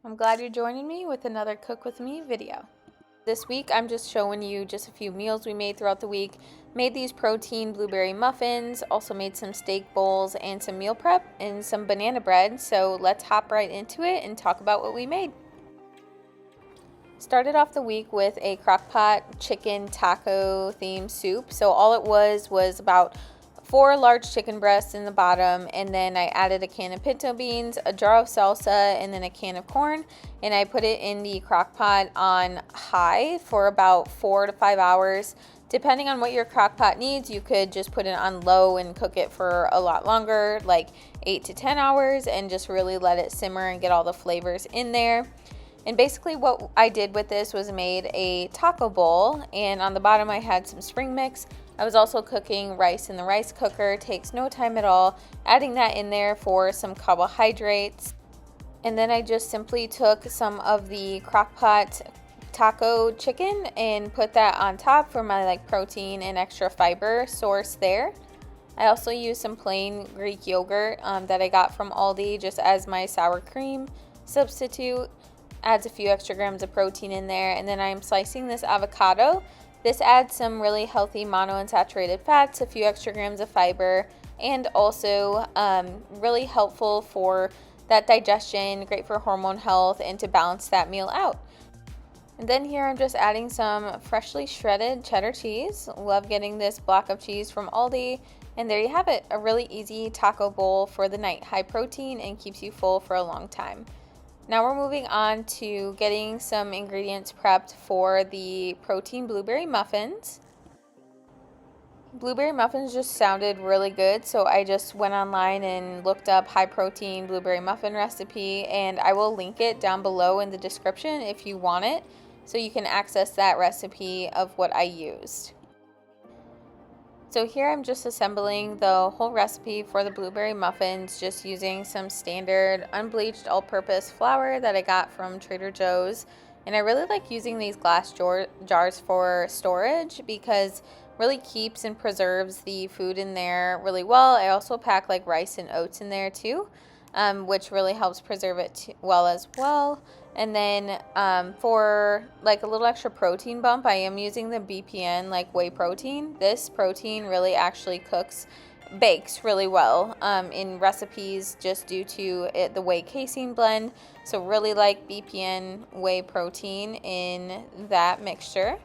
I'm glad you're joining me with another Cook With Me video. This week I'm just showing you just a few meals we made throughout the week. Made these protein blueberry muffins, also made some steak bowls and some meal prep and some banana bread. So let's hop right into it and talk about what we made. Started off the week with a Crock-pot Chicken Taco themed soup. So all it was about 4 large chicken breasts in the bottom, and then I added a can of pinto beans, a jar of salsa, and then a can of corn, and I put it in the crock pot on high for about 4 to 5 hours. Depending on what your crock pot needs, you could just put it on low and cook it for a lot longer, like 8 to 10 hours, and just really let it simmer and get all the flavors in there. And basically what I did with this was made a taco bowl, and on the bottom I had some spring mix. I was also cooking rice in the rice cooker. Takes no time at all. Adding that in there for some carbohydrates. And then I just simply took some of the Crock-pot taco chicken and put that on top for my protein and extra fiber source there. I also used some plain Greek yogurt that I got from Aldi just as my sour cream substitute. Adds a few extra grams of protein in there. And then I'm slicing this avocado. This adds some really healthy monounsaturated fats, a few extra grams of fiber, and also really helpful for that digestion, great for hormone health, and to balance that meal out. And then here I'm just adding some freshly shredded cheddar cheese. Love getting this block of cheese from Aldi. And there you have it, a really easy taco bowl for the night. High protein and keeps you full for a long time. Now we're moving on to getting some ingredients prepped for the protein blueberry muffins. Blueberry muffins just sounded really good, so I just went online and looked up high protein blueberry muffin recipe, and I will link it down below in the description if you want it, so you can access that recipe of what I used. So here I'm just assembling the whole recipe for the blueberry muffins, just using some standard unbleached all-purpose flour that I got from Trader Joe's. And I really like using these glass jars for storage because really keeps and preserves the food in there really well. I also pack rice and oats in there too, which really helps preserve it well as well. And then for a little extra protein bump, I am using the BPN whey protein. This protein really actually bakes really well in recipes just due to the whey casein blend. So really like BPN whey protein in that mixture.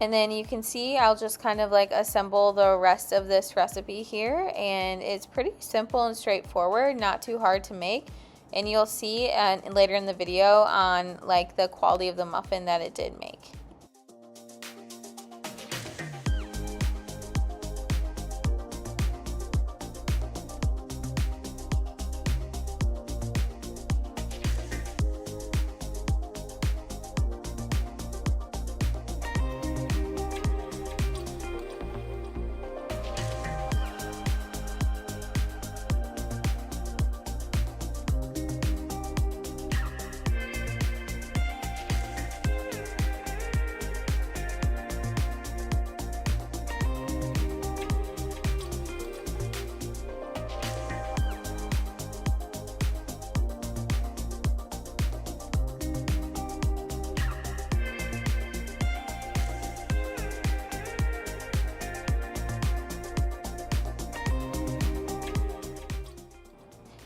And then you can see I'll just kind of assemble the rest of this recipe here, and it's pretty simple and straightforward, not too hard to make. And you'll see later in the video on the quality of the muffin that it did make.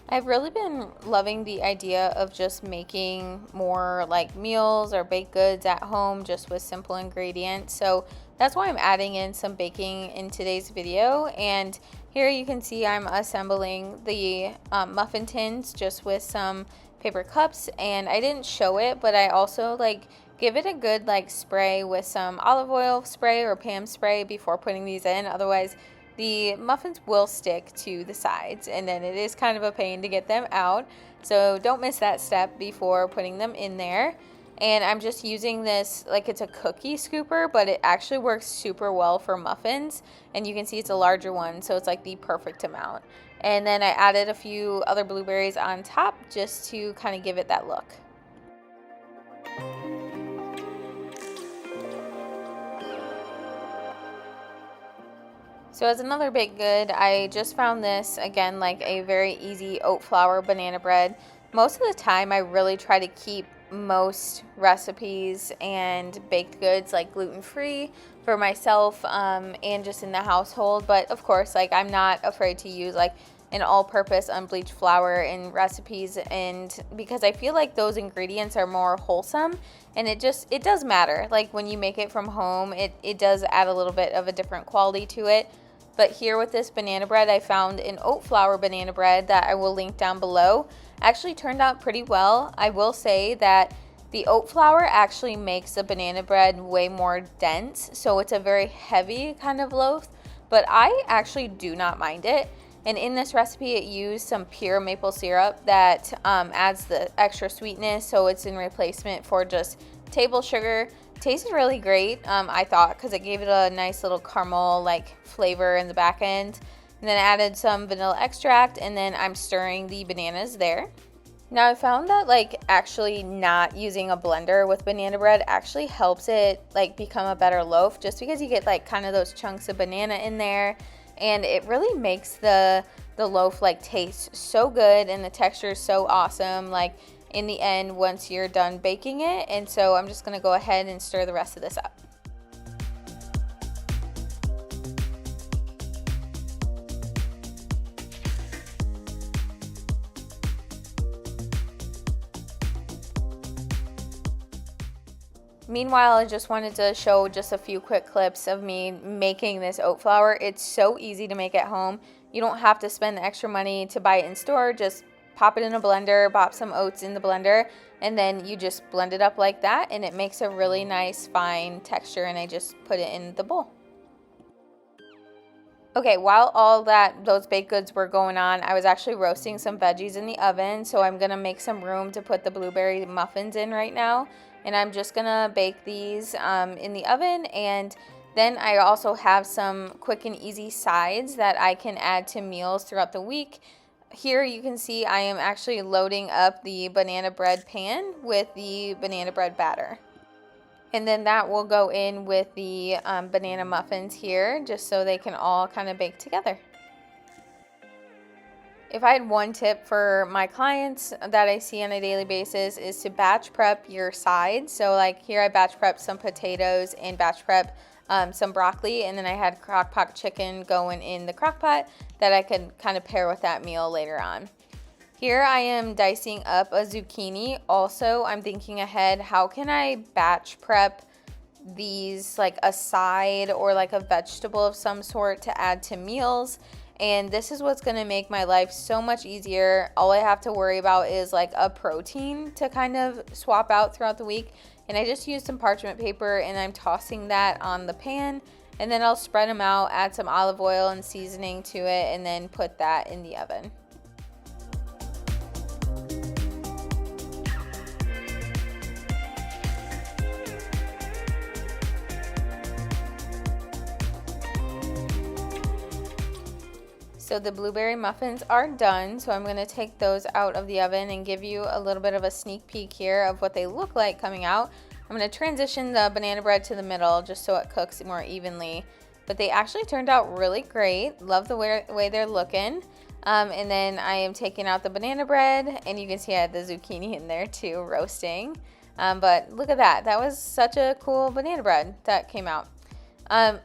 I've really been loving the idea of just making more meals or baked goods at home just with simple ingredients. So that's why I'm adding in some baking in today's video. And here you can see I'm assembling the muffin tins just with some paper cups. And I didn't show it, but I also give it a good spray with some olive oil spray or Pam spray before putting these in. Otherwise, the muffins will stick to the sides, and then it is kind of a pain to get them out. So don't miss that step before putting them in there. And I'm just using this it's a cookie scooper, but it actually works super well for muffins. And you can see it's a larger one, so it's the perfect amount. And then I added a few other blueberries on top just to kind of give it that look. So as another baked good, I just found this, again, a very easy oat flour banana bread. Most of the time I really try to keep most recipes and baked goods like gluten-free for myself and just in the household. But of course, like, I'm not afraid to use like an all-purpose unbleached flour in recipes, and because I feel like those ingredients are more wholesome, and it does matter. Like when you make it from home, it does add a little bit of a different quality to it. But here with this banana bread, I found an oat flour banana bread that I will link down below. Actually turned out pretty well. I will say that the oat flour actually makes the banana bread way more dense, so it's a very heavy kind of loaf, but I actually do not mind it. And in this recipe, it used some pure maple syrup that adds the extra sweetness, so it's in replacement for just table sugar. Tasted really great, I thought, because it gave it a nice little caramel like flavor in the back end. And then added some vanilla extract, and then I'm stirring the bananas there. Now I found that like actually not using a blender with banana bread actually helps it like become a better loaf, just because you get like kind of those chunks of banana in there, and it really makes the loaf like taste so good, and the texture is so awesome like in the end once you're done baking it. And so I'm just gonna go ahead and stir the rest of this up. Meanwhile, I just wanted to show just a few quick clips of me making this oat flour. It's so easy to make at home. You don't have to spend the extra money to buy it in store. Just pop it in a blender, pop some oats in the blender, and then you just blend it up like that, and it makes a really nice fine texture, and I just put it in the bowl. Okay, while all those baked goods were going on, I was actually roasting some veggies in the oven, so I'm gonna make some room to put the blueberry muffins in right now. And I'm just gonna bake these in the oven, and then I also have some quick and easy sides that I can add to meals throughout the week. Here you can see I am actually loading up the banana bread pan with the banana bread batter. And then that will go in with the banana muffins here, just so they can all kind of bake together. If I had one tip for my clients that I see on a daily basis, is to batch prep your sides. So like here I batch prepped some potatoes and batch prep some broccoli, and then I had Crockpot chicken going in the Crock-pot that I could kind of pair with that meal later on. Here I am dicing up a zucchini. Also, I'm thinking ahead, how can I batch prep these like a side or like a vegetable of some sort to add to meals? And this is what's going to make my life so much easier. All I have to worry about is like a protein to kind of swap out throughout the week. And I just used some parchment paper, and I'm tossing that on the pan, and then I'll spread them out, add some olive oil and seasoning to it, and then put that in the oven. So the blueberry muffins are done, so I'm going to take those out of the oven and give you a little bit of a sneak peek here of what they look like coming out. I'm going to transition the banana bread to the middle just so it cooks more evenly. But they actually turned out really great. Love the way they're looking. And then I am taking out the banana bread, and you can see I had the zucchini in there too, roasting. But look at that. That was such a cool banana bread that came out.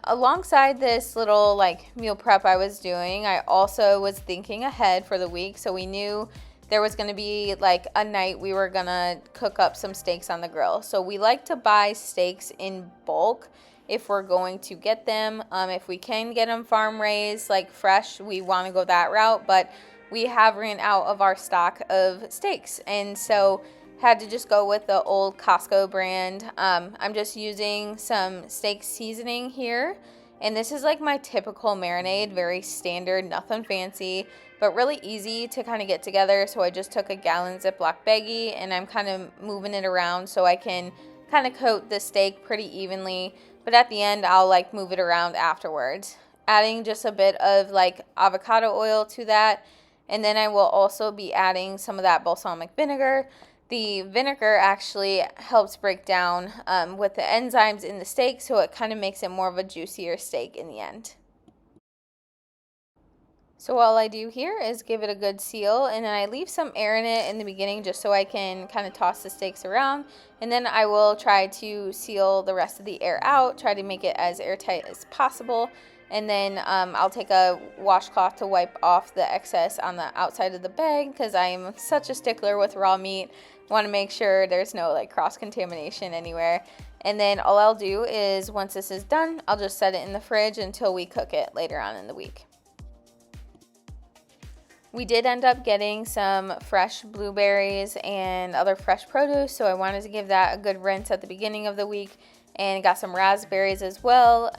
Alongside this little like meal prep I was doing, I also was thinking ahead for the week. So we knew there was going to be like a night we were going to cook up some steaks on the grill. So we like to buy steaks in bulk if we're going to get them. If we can get them farm raised, like fresh, we want to go that route. But we have ran out of our stock of steaks, and so had to just go with the old Costco brand. I'm just using some steak seasoning here, and this is like my typical marinade, very standard, nothing fancy, but really easy to kind of get together. So I just took a gallon Ziploc baggie, and I'm kind of moving it around so I can kind of coat the steak pretty evenly, but at the end I'll like move it around afterwards, adding just a bit of like avocado oil to that. And then I will also be adding some of that balsamic vinegar. The vinegar actually helps break down with the enzymes in the steak, so it kind of makes it more of a juicier steak in the end. So all I do here is give it a good seal, and then I leave some air in it in the beginning just so I can kind of toss the steaks around, and then I will try to seal the rest of the air out, try to make it as airtight as possible, and then I'll take a washcloth to wipe off the excess on the outside of the bag because I am such a stickler with raw meat. Want to make sure there's no like cross-contamination anywhere. And then all I'll do is once this is done, I'll just set it in the fridge until we cook it later on in the week. We did end up getting some fresh blueberries and other fresh produce, so I wanted to give that a good rinse at the beginning of the week, and got some raspberries as well,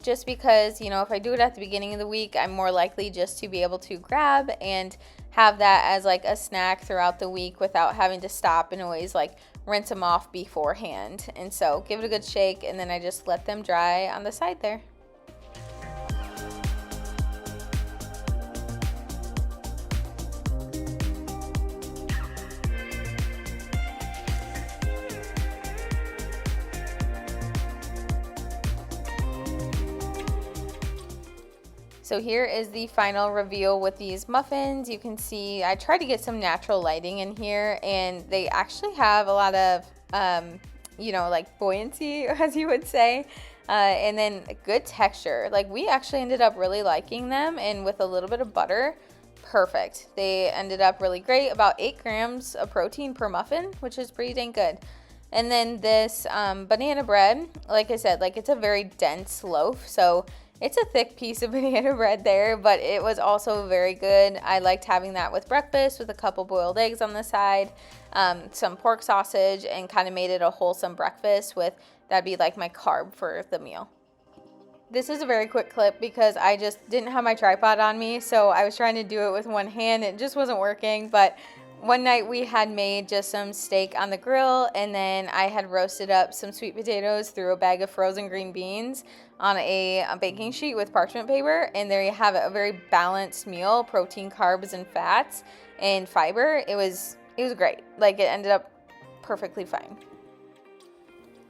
just because, you know, if I do it at the beginning of the week, I'm more likely just to be able to grab and have that as like a snack throughout the week without having to stop and always like rinse them off beforehand. And so give it a good shake, and then I just let them dry on the side there. So here is the final reveal with these muffins. You can see I tried to get some natural lighting in here, and they actually have a lot of, like buoyancy, as you would say, and then good texture. Like we actually ended up really liking them, and with a little bit of butter, perfect. They ended up really great, about 8 grams of protein per muffin, which is pretty dang good. And then this banana bread, like I said, like it's a very dense loaf, so it's a thick piece of banana bread there, but it was also very good. I liked having that with breakfast with a couple boiled eggs on the side, some pork sausage, and kind of made it a wholesome breakfast with, that'd be like my carb for the meal. This is a very quick clip because I just didn't have my tripod on me, so I was trying to do it with one hand. It just wasn't working, but one night we had made just some steak on the grill, and then I had roasted up some sweet potatoes through a bag of frozen green beans on a baking sheet with parchment paper, and there you have it, a very balanced meal, protein, carbs, and fats, and fiber. It was great. Like it ended up perfectly fine.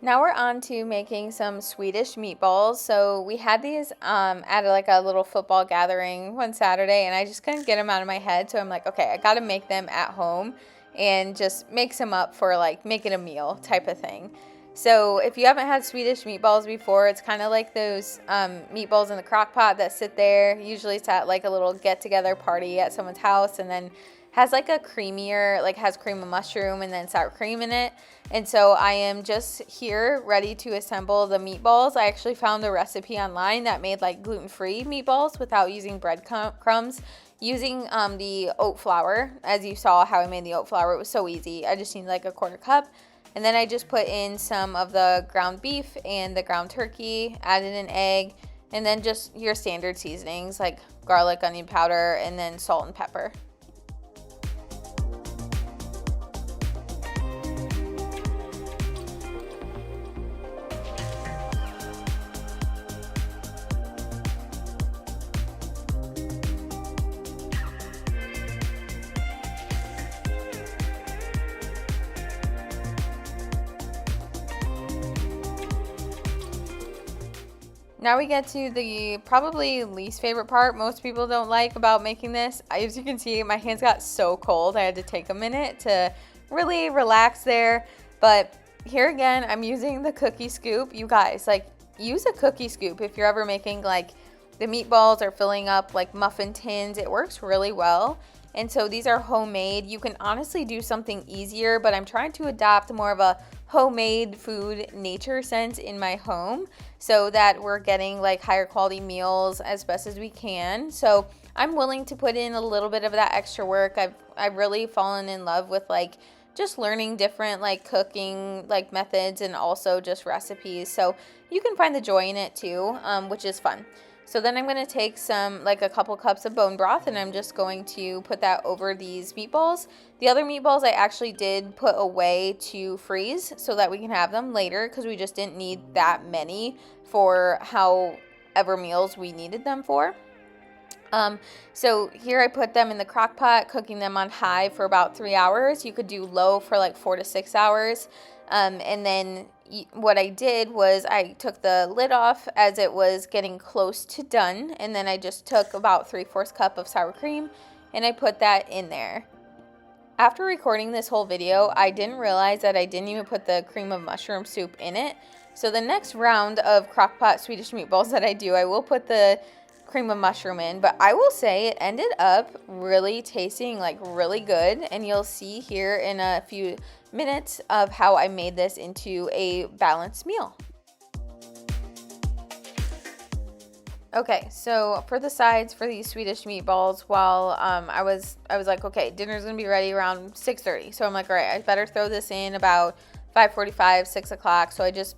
Now we're on to making some Swedish meatballs. So we had these at like a little football gathering one Saturday, and I just couldn't get them out of my head. So I'm like, okay, I got to make them at home and just mix them up for like make it a meal type of thing. So if you haven't had Swedish meatballs before, it's kind of like those meatballs in the Crock-pot that sit there. Usually it's at like a little get-together party at someone's house, and then has like a creamier, like has cream of mushroom and then sour cream in it. And so I am just here ready to assemble the meatballs. I actually found a recipe online that made like gluten-free meatballs without using breadcrumbs, using the oat flour. As you saw how I made the oat flour, it was so easy. I just need like a 1/4 cup. And then I just put in some of the ground beef and the ground turkey, added an egg, and then just your standard seasonings like garlic, onion powder, and then salt and pepper. Now we get to the probably least favorite part most people don't like about making this. As you can see, my hands got so cold. I had to take a minute to really relax there. But here again, I'm using the cookie scoop. You guys, like, use a cookie scoop if you're ever making like the meatballs or filling up like muffin tins. It works really well. And so these are homemade. You can honestly do something easier, but I'm trying to adopt more of a homemade food nature sense in my home so that we're getting like higher quality meals as best as we can. So I'm willing to put in a little bit of that extra work. I've really fallen in love with like just learning different like cooking like methods and also just recipes. So you can find the joy in it too, which is fun. So then I'm going to take some, like a couple cups of bone broth, and I'm just going to put that over these meatballs. The other meatballs I actually did put away to freeze so that we can have them later because we just didn't need that many for however meals we needed them for. So here I put them in the crock pot, cooking them on high for about 3 hours. You could do low for like 4 to 6 hours. And then what I did was I took the lid off as it was getting close to done. And then I just took about 3/4 cup of sour cream and I put that in there. After recording this whole video, I didn't realize that I didn't even put the cream of mushroom soup in it. So the next round of Crock-Pot Swedish meatballs that I do, I will put the cream of mushroom in, but I will say it ended up really tasting like really good, and you'll see here in a few minutes of how I made this into a balanced meal. Okay, so for the sides for these Swedish meatballs, while I was like, okay, dinner's gonna be ready around 6:30, so I'm like, all right, I better throw this in about 5:45, 6 o'clock. So I just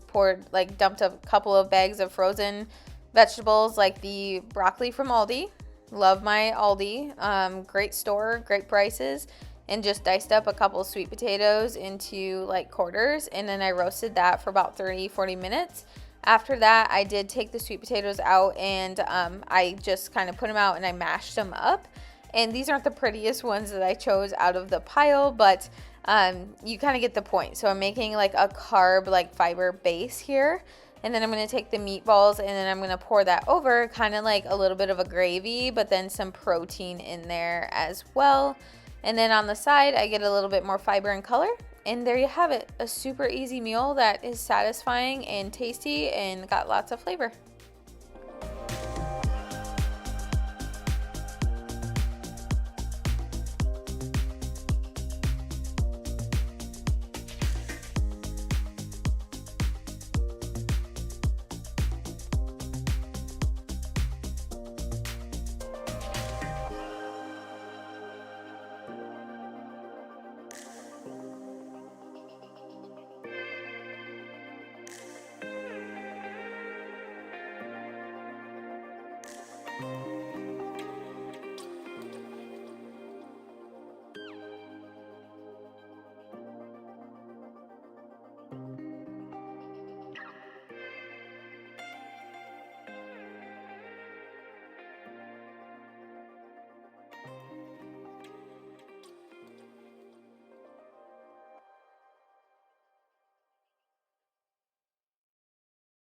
dumped a couple of bags of frozen vegetables, like the broccoli from Aldi. Love my Aldi, great store, great prices. And just diced up a couple of sweet potatoes into like quarters, and then I roasted that for about 30-40 minutes. After that, I did take the sweet potatoes out, and I just kind of put them out and I mashed them up. And these aren't the prettiest ones that I chose out of the pile, but you kind of get the point. So I'm making like a carb, like fiber base here. And then I'm going to take the meatballs and then I'm going to pour that over, kind of like a little bit of a gravy, but then some protein in there as well. And then on the side, I get a little bit more fiber and color. And there you have it, a super easy meal that is satisfying and tasty and got lots of flavor.